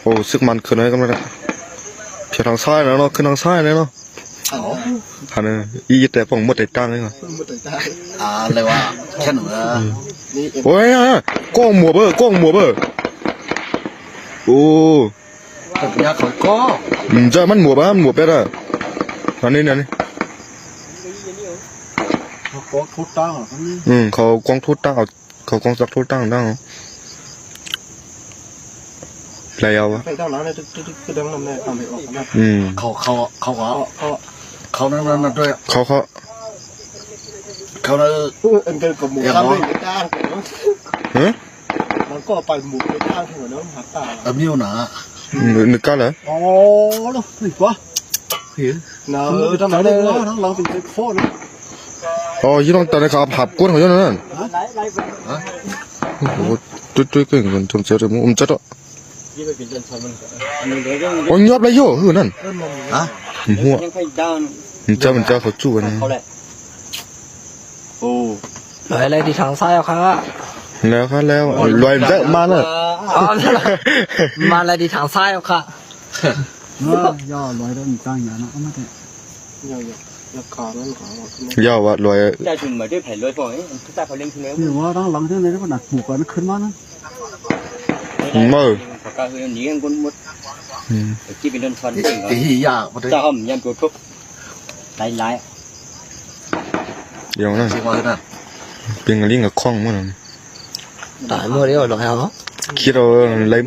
โอ้ซึกมันขึ้นเลยกันเลยเพียงทางซ้ายแล้วเนาะขึ้นทางซ้ายเลยเนาะท่านอีแต่ผมหมดแต่ตังเลยมั้งอะไรวะแค่หนูโอ้ยกล้องหมัวเบอร์กล้องหมัวเบอร์โอ้ยาเขาก็จะมันหมัวบ้าหมัวเป็ดอ่ะอันนี้เนี่ยเขาก็ทุบตั้งเขากล้องทุบตั้งเขากล้องสักทุบตั้งตั้งอะไรเอาวะไปเท่านั้นเลยคือดังนั้นเลยทำไปออกนะเขานั่นด้วยเขานั่นอันเกินกับหมูตั้งเลยจ้างมันก็ไปหมูไปจ้างหัวน้ำหักตามิ้วหนานึกกันเหรออ๋อแล้วนี่วะเห็นนะทำไมได้ทั้งเราติดโฟนอ๋อยี่ต้องตอนนี้เขาผับก้นเขาเยอะนั่นโอ้ตุ้ยเก่งกันทำเสียเลยมึงจัดอ่ะโอ้ยยอดเลยโย่หือนั่นหัวมันจะเขาจู่กันโอ้ลอยอะไรที่ทางซ้ายอะครับแล้วครับแล้วลอยจะมาเนอะมาอะไรที่ทางซ้ายอะครับย่อลอยแล้วมีตั้งอย่างนั้นไม่ได้ย่อขาแล้วขาย่อว่าลอยได้ถึงมาด้วยแผ่นลอยฝอยคือตาเขาเล่นที่แล้วนี่ว่าตั้งหลังที่ไหนก็หนักผูกกันขึ้นมานะมือก็คือหนีกันคนหมดที่เป็นเดินชนตียากจะห้อมยันตัวทุบไล่เดี๋ยวนั่นเป็นลิงกับคล้องมั้งตายเมื่อเดียวหรอครับคิดเอาเลย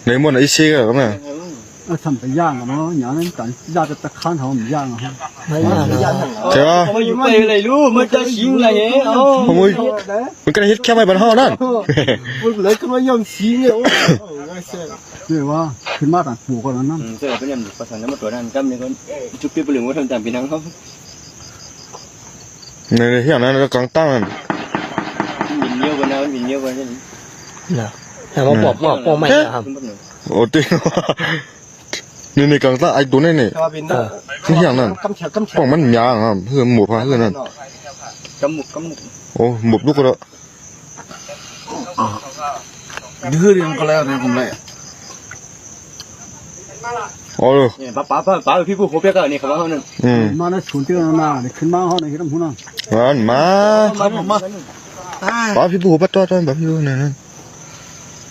ในหมดไอ้เชี่ยก็มั้งทำไปย่างเนาะอย่างนั้นแต่ย่างจะตะข้านเขาย่างอ่ะไม่ย่างใช่ป่ะมาอยู่ไปอะไรรู้มันจะชิงอะไรเอ้ามันก็เฮ็ดแค่ไม่บรรเทานั่นมันเลยขึ้นมาย่องชิงเนี่ยนี่ว่าขึ้นมาต่างปลูกกันนั่นเจอเป็นยังประสานน้ำมันตัวนั้นจำเนี่ยก็จุดเปรี้ยวเปลือกว่าทำตามปีนังเขาในที่อย่างนั้นก็กลางตั้งนั่นบินเยอะกว่านั้นบินเยอะกว่านั้นนะแต่ว่าปอบไม่ครับโอ้ตินี่กลางตั้งไอ้ตัวนี้นี่ที่อย่างนั้นปองมันยางครับเพื่อหมูพาเพื่อนั่นกำหมุกโอ้หมูลูกก็แล้วดื้อเรื่องก็แล้วเนี่ยผมเลยโอ้เนี่ยป้าพี่ผู้โคเปียกนี่เขาว่าเขานั่นมาในศูนย์เจ้าหน้าเนี่ยขึ้นมาเขาในที่นั่นหุ่นนั่นมาครับผมมาป้าพี่ผู้ปัดต้อนป้าพี่ผู้นั่น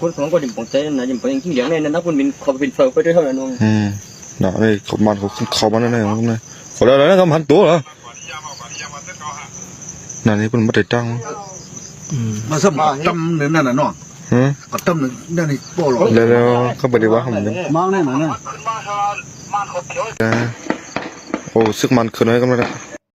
คนของคนดิ่งปองใจนะดิ่งปองยิ่งเหลียงเนี่ยนักคนบินเขาบินเฝ้าไปด้วยเท่านั้นน้องน่ะนี่เขามันนั่นเองนะเขาได้แล้วเขาพันตัวเหรอนั่นนี่เป็นมาติดตั้งมาสมัครตั้มหนึ่งนั่นน่ะน้องก็ตั้มหนึ่งนั่นนี่โป้หรอแล้วเขาไปดีว่าเขาเหมือนกันมากแน่นอนนะโอ้ซึกมันขึ้นเลยกันเลย